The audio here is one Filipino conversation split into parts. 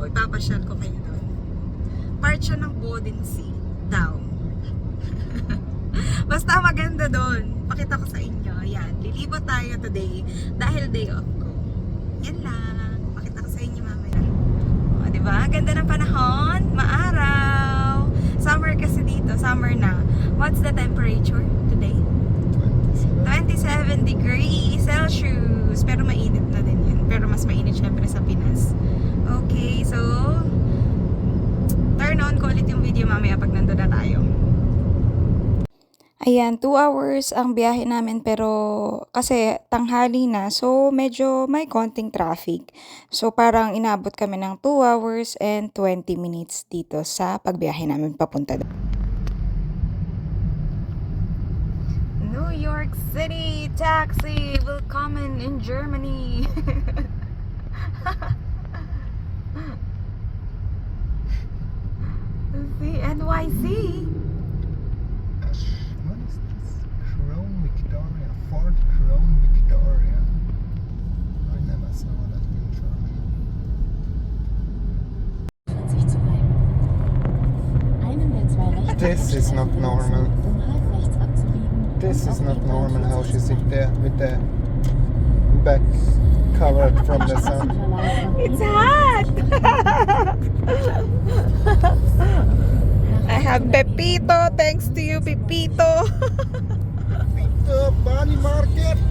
Ipapasyal ko kayo doon. Part siya ng Bodensee daw. Basta maganda doon. Pakita ko sa inyo. Ayan, lilibot tayo today dahil day off ko. Yan lang. Pakita ko sa inyo mamaya. O, diba? Ganda ng panahon. Maaraw. Summer kasi dito. Summer na. What's the temperature today? 27 degrees Celsius. Pero mainit na din yun. Pero mas mainit syempre sa Pinas. Okay, so turn on ko ulit yung video mamaya pag nandun na tayo. Ayan, 2 hours ang biyahe namin pero kasi tanghali na so medyo may konting traffic. So parang inabot kami ng 2 hours and 20 minutes dito sa pagbiyahe namin papunta doon. New York City taxi willkommen in Germany. See NYC. What is this? Chrome Victoria, Ford Chrome Victoria. I never saw that in Germany. 40 zu bleiben. Einen der zwei rechten This is not normal. um halb rechts abzubiegen. This is not normal how she sit there with the back covered from the sun. It's hot. I have Pepito. Thanks to you, Pepito. The Bali Market.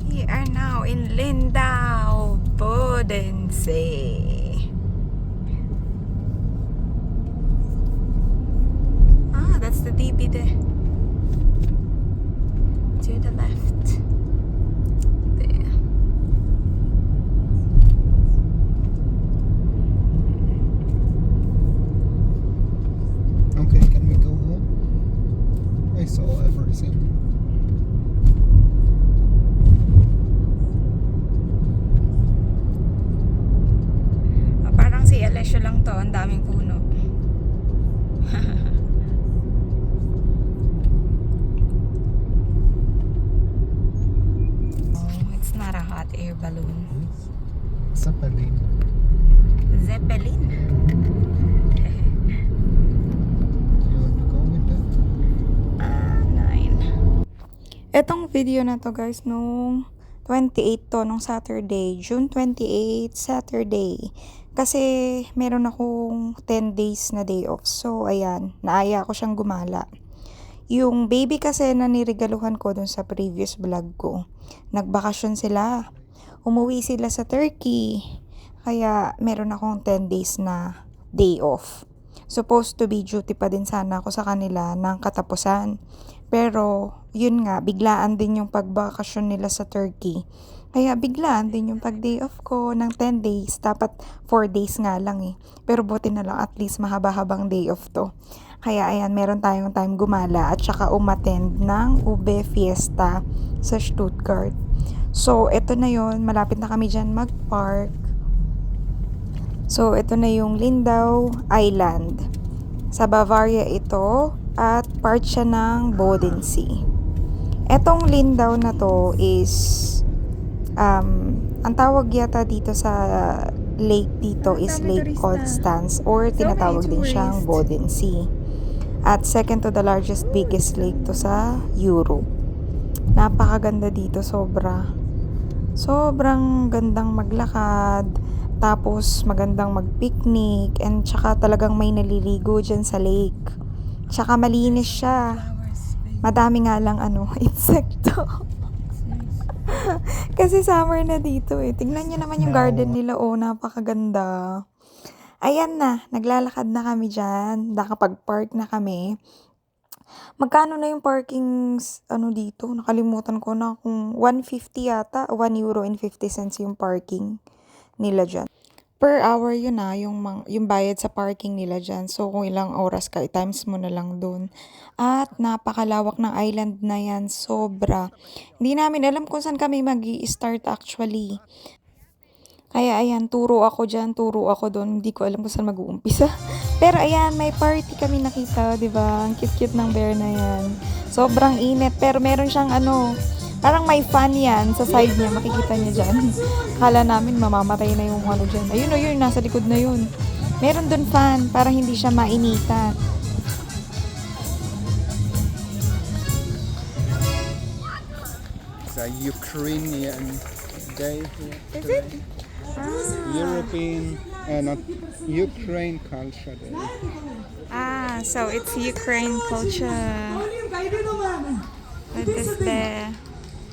We are now in Lindau, Bodensee. Ah, that's the DB there. To the left. There. Okay, can we go home? I saw everything. Parang si Alessio lang to, ang daming puno. Oh, it's not a hot air balloon. Zeppelin. Zeppelin. You want to go with that? 9. Etong video na to guys, nung 28 to, nung Saturday. June 28, Saturday. Kasi meron akong 10 days na day off. So, ayan, naaya ko siyang gumala. Yung baby kasi na niregaluhan ko dun sa previous vlog ko, nagbakasyon sila. Umuwi sila sa Turkey. Kaya meron akong 10 days na day off. Supposed to be duty pa din sana ako sa kanila ng katapusan. Pero, yun nga, biglaan din yung pagbakasyon nila sa Turkey. Kaya biglaan din yung pag-day off ko ng 10 days. Dapat 4 days nga lang eh. Pero buti na lang at least mahaba-habang day off to. Kaya ayan, meron tayong time gumala at saka umattend ng Ube Fiesta sa Stuttgart. So, ito na yon, malapit na kami dyan mag-park. So, ito na yung Lindau Island. Sa Bavaria ito at part siya ng Bodensee. Etong Lindau na to is ang tawag yata dito sa lake dito is Lake Constance or tinatawag din siyang Bodensee. At second to the largest, biggest lake to sa Europe. Napakaganda dito, sobra. Sobrang gandang maglakad. Tapos magandang mag-picnic. And tsaka talagang may naliligo dyan sa lake. Tsaka malinis siya. Madami nga lang insekto. Kasi summer na dito eh. Tingnan nyo naman yung garden nila. Oh, napakaganda. Ayan na, naglalakad na kami dyan. Nakapag-park na kami. Magkano na yung parking dito? Nakalimutan ko na kung 150 yata. €1.50 yung parking nila dyan. Per hour yun yung bayad sa parking nila dyan. So kung ilang oras ka, times mo na lang dun. At napakalawak ng island na yan. Sobra. Hindi namin alam kung saan kami mag-i-start actually. Kaya ayan, turo ako dyan, turo ako doon. Hindi ko alam kung saan mag-uumpisa. Pero ayan, may party kami nakita, di ba? Ang cute-cute ng bear na yan. Sobrang init, pero meron siyang ano, parang may fan yan sa side niya, makikita niya dyan. Kala namin mamamatay na yung ano dyan. Ayun o yun, nasa likod na yun. Meron dun fan, para hindi siya mainitan. It's a Ukrainian day here. Is it? European, not Ukraine culture day. Ah, so it's Ukraine culture. Олінка, йди до мене. What Іди is сюди. there?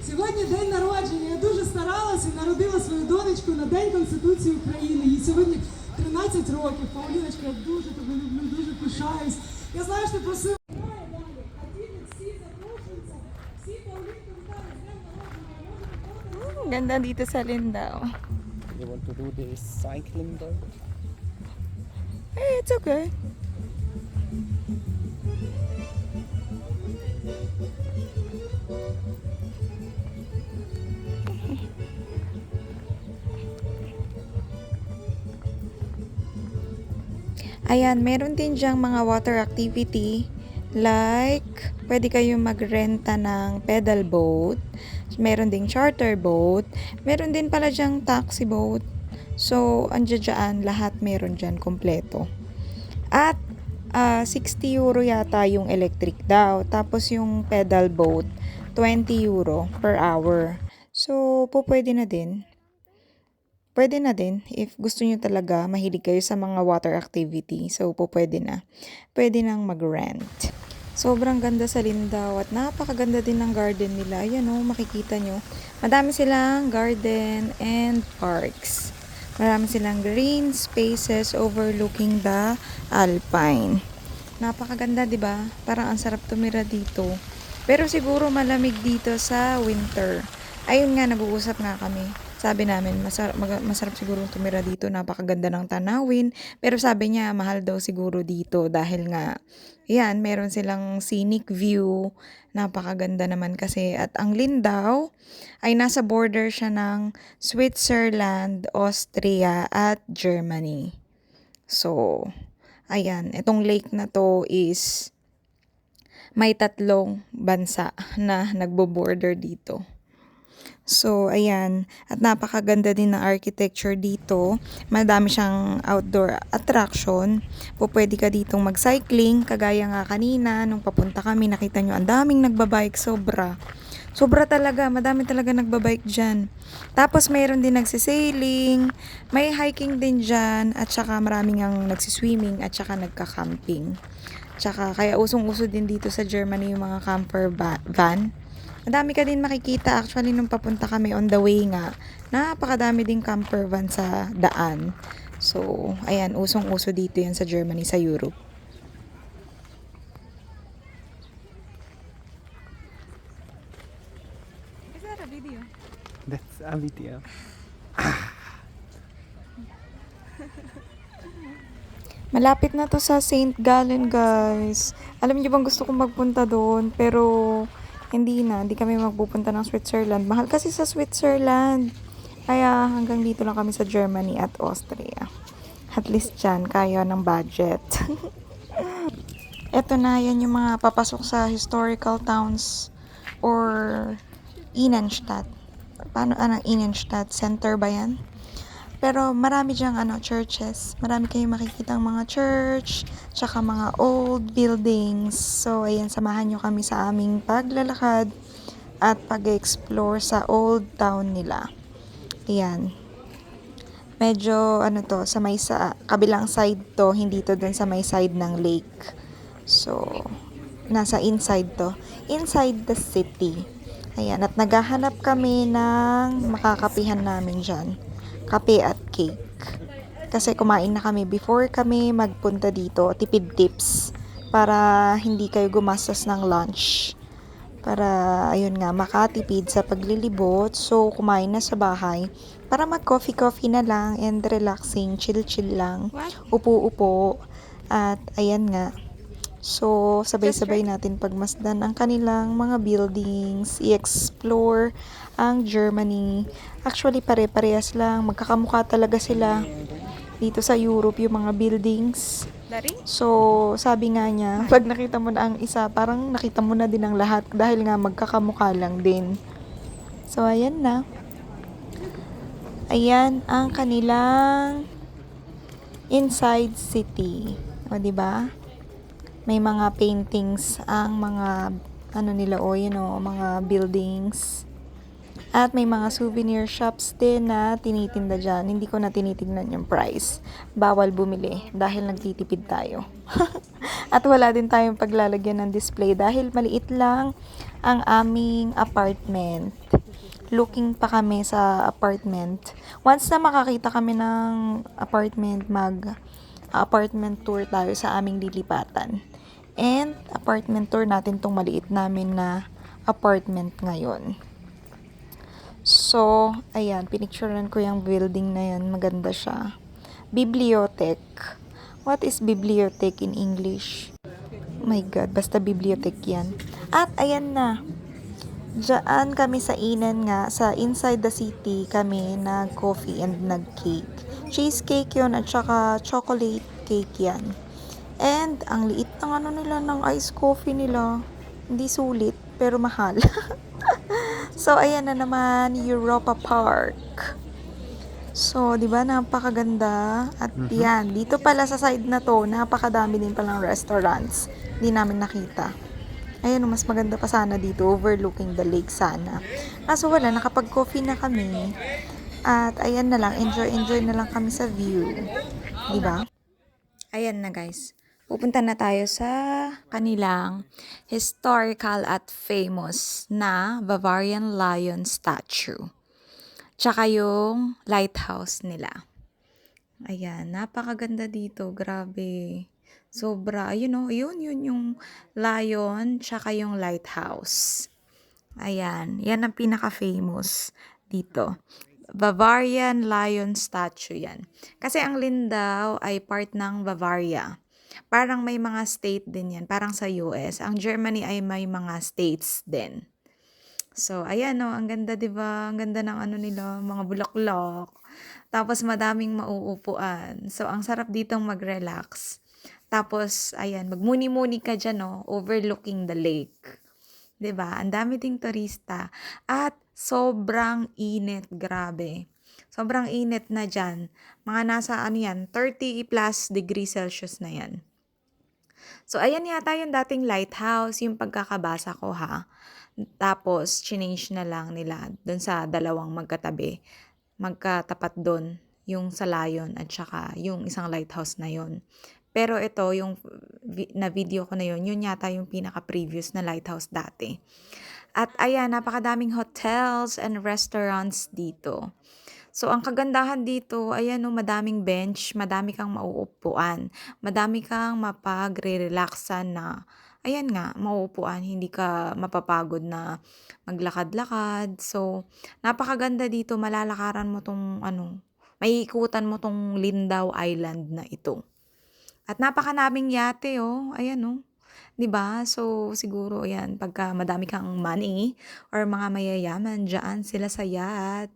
Сьогодні день народження. Я дуже старалася і народила свою донечку на День Конституції України. Їй сьогодні 13 років. Пауліночка, я дуже тебе люблю, дуже пишаюсь. Я знаю, що ти просила. А діти всі запрошуються. Всі Паулінку вітають з днем народження. Ganda dito sa Lindao. You want to do this cycling day? Eh, it's okay. Ayan, meron din diyang mga water activity like pwede kayong magrenta ng pedal boat, meron ding charter boat, meron din pala diyang taxi boat. So, andyan lahat meron dyan kompleto. At 60 euro yata yung electric daw. Tapos yung pedal boat, 20 euro per hour. So, pwede na din. Pwede na din if gusto nyo talaga mahilig kayo sa mga water activity. So, pwede na. Pwede nang mag-rent. Sobrang ganda sa Lindao at napakaganda din ng garden nila. Ayan o, makikita nyo. Madami silang garden and parks. Marami silang green spaces overlooking the Alpine. Napakaganda, 'di ba? Parang ang sarap tumira dito. Pero siguro malamig dito sa winter. Ayun nga, nag-uusap nga kami. Sabi namin, masarap siguro tumira dito. Napakaganda ng tanawin. Pero sabi niya, mahal daw siguro dito dahil nga, yan, meron silang scenic view. Napakaganda naman kasi. At ang Lindao ay nasa border siya ng Switzerland, Austria, at Germany. So, ayan, itong lake na to is may 3 bansa na nagbo-border dito. So, ayan. At napakaganda din ng architecture dito. Madami siyang outdoor attraction. Pwede ka ditong mag-cycling. Kagaya nga kanina, nung papunta kami, nakita nyo, ang daming nagbabike. Sobra. Sobra talaga. Madami talaga nagbabike dyan. Tapos, mayroon din nagsisailing. May hiking din dyan. At saka maraming ang nagsiswimming. At saka nagka-camping. Tsaka, kaya usong-uso din dito sa Germany yung mga camper van. Madami ka din makikita. Actually, nung papunta kami on the way nga, napakadami ding camper van sa daan. So, ayan, usong-uso dito yan sa Germany, sa Europe. Is that a video? That's a video. Malapit na to sa St. Gallen, guys. Alam niyo bang gusto kong magpunta doon, pero hindi kami magpupunta ng Switzerland. Mahal kasi sa Switzerland. Kaya hanggang dito lang kami sa Germany at Austria. At least dyan, kaya ng budget. Eto na, yan yung mga papasok sa historical towns or Innenstadt. Paano, Innenstadt? Center ba yan? Pero marami diyang churches. Marami kayong makikitang mga church, tsaka mga old buildings. So, ayan, samahan nyo kami sa aming paglalakad at pag-explore sa old town nila. Ayan. Medyo, sa kabilang side to, hindi to dun sa may side ng lake. So, nasa inside to. Inside the city. Ayan, at naghahanap kami ng makakapihan namin dyan. Kape at cake. Kasi kumain na kami before kami magpunta dito. Tipid tips. Para hindi kayo gumastos ng lunch. Para, ayun nga, makatipid sa paglilibot. So, kumain na sa bahay. Para mag-coffee-coffee na lang and relaxing, chill-chill lang. Upo-upo. At, ayan nga. So, sabay-sabay natin pagmasdan ang kanilang mga buildings, i-explore ang Germany. Actually, pare-parehas lang. Magkakamukha talaga sila dito sa Europe, yung mga buildings. So, sabi nga niya, pag nakita mo na ang isa, parang nakita mo na din ang lahat dahil nga magkakamukha lang din. So, ayan na. Ayan ang kanilang inside city. O, diba? May mga paintings ang mga ano nila mga buildings. At may mga souvenir shops din na tinitinda dyan. Hindi ko na tinitingnan yung price. Bawal bumili dahil nagtitipid tayo. At wala din tayong paglalagyan ng display dahil maliit lang ang aming apartment. Looking pa kami sa apartment. Once na makakita kami ng apartment, mag-apartment tour tayo sa aming lilipatan. And apartment tour natin tong maliit namin na apartment ngayon. So, ayan, pinicturean ko yung building na yan. Maganda siya. Bibliothek. What is bibliothek in English? Oh my God, basta bibliothek yan. At ayan na. Diyan kami sa Inan nga, sa inside the city kami nag-coffee and nag-cake. Cheesecake yun at saka chocolate cake yan. And ang liit ng nila ng iced coffee nila. Hindi sulit, pero mahal. So, ayan na naman, Europa Park. So, di ba, napakaganda. At yan, dito pala sa side na to, napakadami din palang restaurants. Hindi namin nakita. Ayan, mas maganda pa sana dito, overlooking the lake sana. Kaso wala, nakapag-coffee na kami. At ayan na lang, enjoy na lang kami sa view. Di ba? Ayan na guys. Pupunta na tayo sa kanilang historical at famous na Bavarian Lion statue. Tsaka yung lighthouse nila. Ayan, napakaganda dito. Grabe. Sobra. Yun yung lion tsaka yung lighthouse. Ayan, yan ang pinaka-famous dito. Bavarian Lion statue yan. Kasi ang Lindau ay part ng Bavaria. Parang may mga state din yan. Parang sa US. Ang Germany ay may mga states din. So, ayan ang ganda, diba? Ang ganda ng nila, mga bulaklak. Tapos, madaming mauupuan. So, ang sarap ditong mag-relax. Tapos, ayan, magmuni-muni ka dyan, overlooking the lake. Diba? Ang dami ding turista. At, sobrang init. Grabe. Sobrang init na dyan. Mga nasa, 30 plus degrees Celsius na yan. So, ayan yata yung dating lighthouse, yung pagkakabasa ko ha. Tapos, change na lang nila dun sa dalawang magkatabi. Magkatapat dun, yung sa Lion at saka yung isang lighthouse na yun. Pero ito, yung na video ko na yun yata yung pinaka-previous na lighthouse dati. At ayan, napakadaming hotels and restaurants dito. So, ang kagandahan dito, ayan madaming bench, madami kang mauupuan, madami kang mapagre-relaxan na, ayan nga, mauupuan, hindi ka mapapagod na maglakad-lakad. So, napakaganda dito, malalakaran mo tong, maiikutan mo tong Lindau Island na ito. At napakanaming yate, ayan 'di ba? So, siguro, ayan, pagka madami kang money or mga mayayaman, dyan sila sa yacht.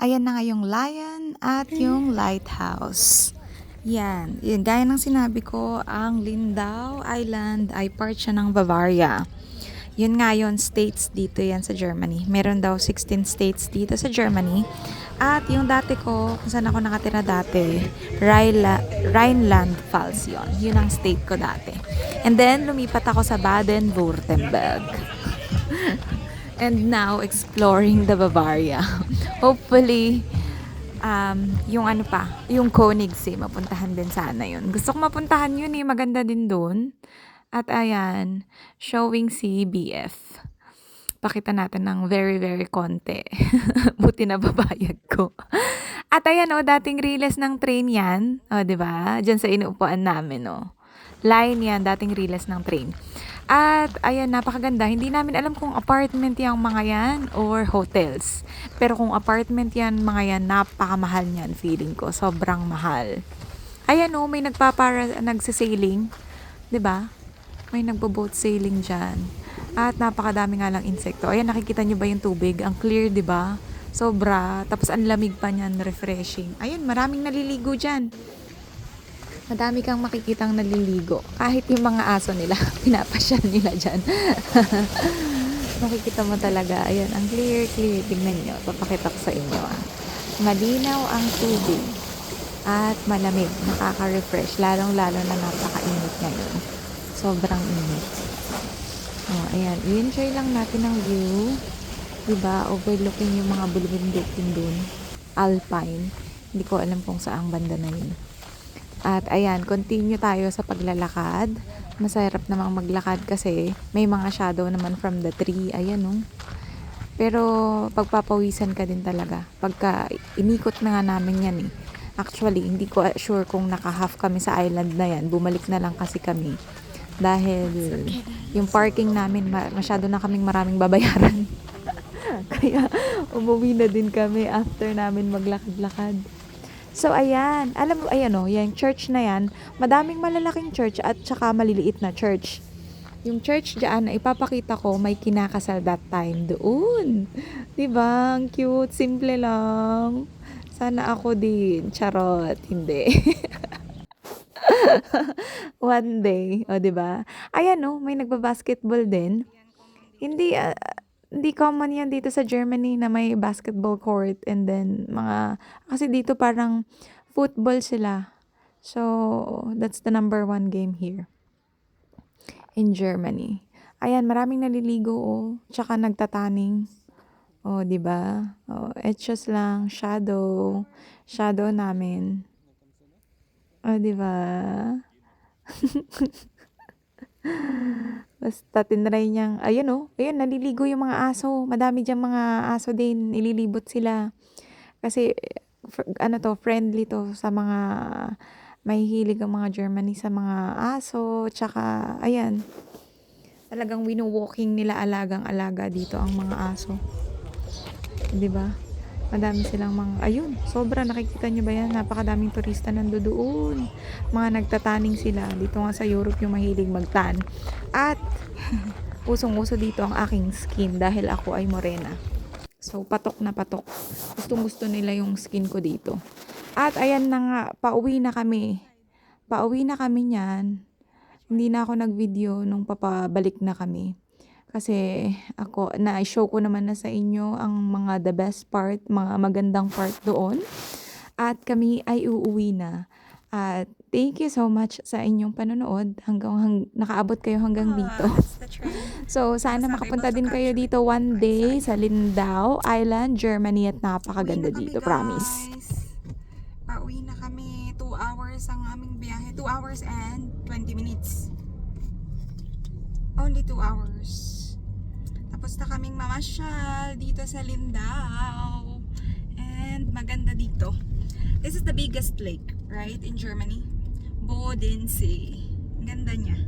Ayan na nga yung Lion at yung lighthouse. Yan, gaya ng sinabi ko, ang Lindau Island ay part siya ng Bavaria. Yun nga yun, states dito yan sa Germany. Meron daw 16 states dito sa Germany. At yung dati ko, kung saan ako nakatira dati, Rhineland-Pfalz yun. Yun ang state ko dati. And then, lumipat ako sa Baden-Württemberg. And now, exploring the Bavaria. Hopefully, yung yung Königssee, mapuntahan din sana yun. Gusto ko mapuntahan yun maganda din doon. At ayan, showing si BF. Pakita natin ng very, very konti. Buti na babayad ko. At ayan dating riles ng train yan. Diba? Diyan sa inuupuan namin, Line yan, dating riles ng train. At ayan, napakaganda. Hindi namin alam kung apartment yung mga yan or hotels. Pero kung apartment yan, mga yan, napakamahal niyan, feeling ko. Sobrang mahal. Ayan may nagsisailing. 'Di ba? May nagbo-boat sailing dyan. At napakadami nga lang insekto. Ayan, nakikita nyo ba yung tubig? Ang clear, 'di ba? Sobra. Tapos ang lamig pa niyan, refreshing. Ayun, maraming naliligo dyan. Madami kang makikitang naliligo. Kahit yung mga aso nila, pinapasyal nila dyan. Makikita mo talaga, ayan, ang clear. Tingnan nyo, papakita ko sa inyo. Malinaw ang tubig at malamig, nakaka-refresh, lalong-lalo na napakainit ngayon. Sobrang init. Oh, ayan, i-enjoy lang natin ang view. Diba, overlooking yung mga bulubundukin dun. Alpine. Hindi ko alam kung saang banda na yun. At ayan, continue tayo sa paglalakad. Masarap namang maglakad kasi may mga shadow naman from the tree. Ayan, oh. Pero pagpapawisan ka din talaga. Pagka inikot na nga namin yan eh. Actually, hindi ko sure kung naka-half kami sa island na yan. Bumalik na lang kasi kami. Dahil yung parking namin, masyado na kaming maraming babayaran. Kaya umuwi na din kami after namin maglakad-lakad. So ayan, alam mo, ayan o, yung church na yan, madaming malalaking church at saka maliliit na church. Yung church dyan na ipapakita ko, may kinakasal that time doon. Diba? Ang cute, simple lang. Sana ako din. Charot, hindi. One day, o diba? Ayan o, may nagba-basketball din. Hindi common yan dito sa Germany na may basketball court and then kasi dito parang football sila. So, that's the number 1 game here in Germany. Ayan, maraming naliligo oh, tsaka nagtataning. Oh, di ba? Oh, etchos lang, shadow namin. Oh, di ba? Basta tinry niyang, ayun oh, ayun, naliligo yung mga aso. Madami diyang mga aso din, nililibot sila. Kasi, friendly to sa mga, may hilig ang mga Germany sa mga aso. Tsaka, ayan, talagang wino-walking nila alagang-alaga dito ang mga aso. Diba? Madami silang mga, ayun, sobra, nakikita nyo ba yan? Napakadaming turista nandoon. Mga nagtataning sila. Dito nga sa Europe yung mahilig magtan. At, usong-uso dito ang aking skin dahil ako ay morena. So, patok na patok. Gustong-gusto nila yung skin ko dito. At, ayan na nga, pauwi na kami. Pauwi na kami niyan. Hindi na ako nag-video nung papabalik na kami. Kasi ako, na-show ko naman na sa inyo ang mga the best part, mga magandang part doon. At kami ay uuwi na. At thank you so much sa inyong panonood. Hanggang nakaabot kayo hanggang dito. So, sana makapunta din kayo dito one day sa Lindau Island, Germany. At napakaganda dito, promise. Pauwi na kami. 2 hours ang aming biyahe. 2 hours and 20 minutes. Only 2 hours. Tapos na kaming mamasyal dito sa Lindau. And maganda dito. This is the biggest lake, right, in Germany. Bodensee. Ang ganda niya.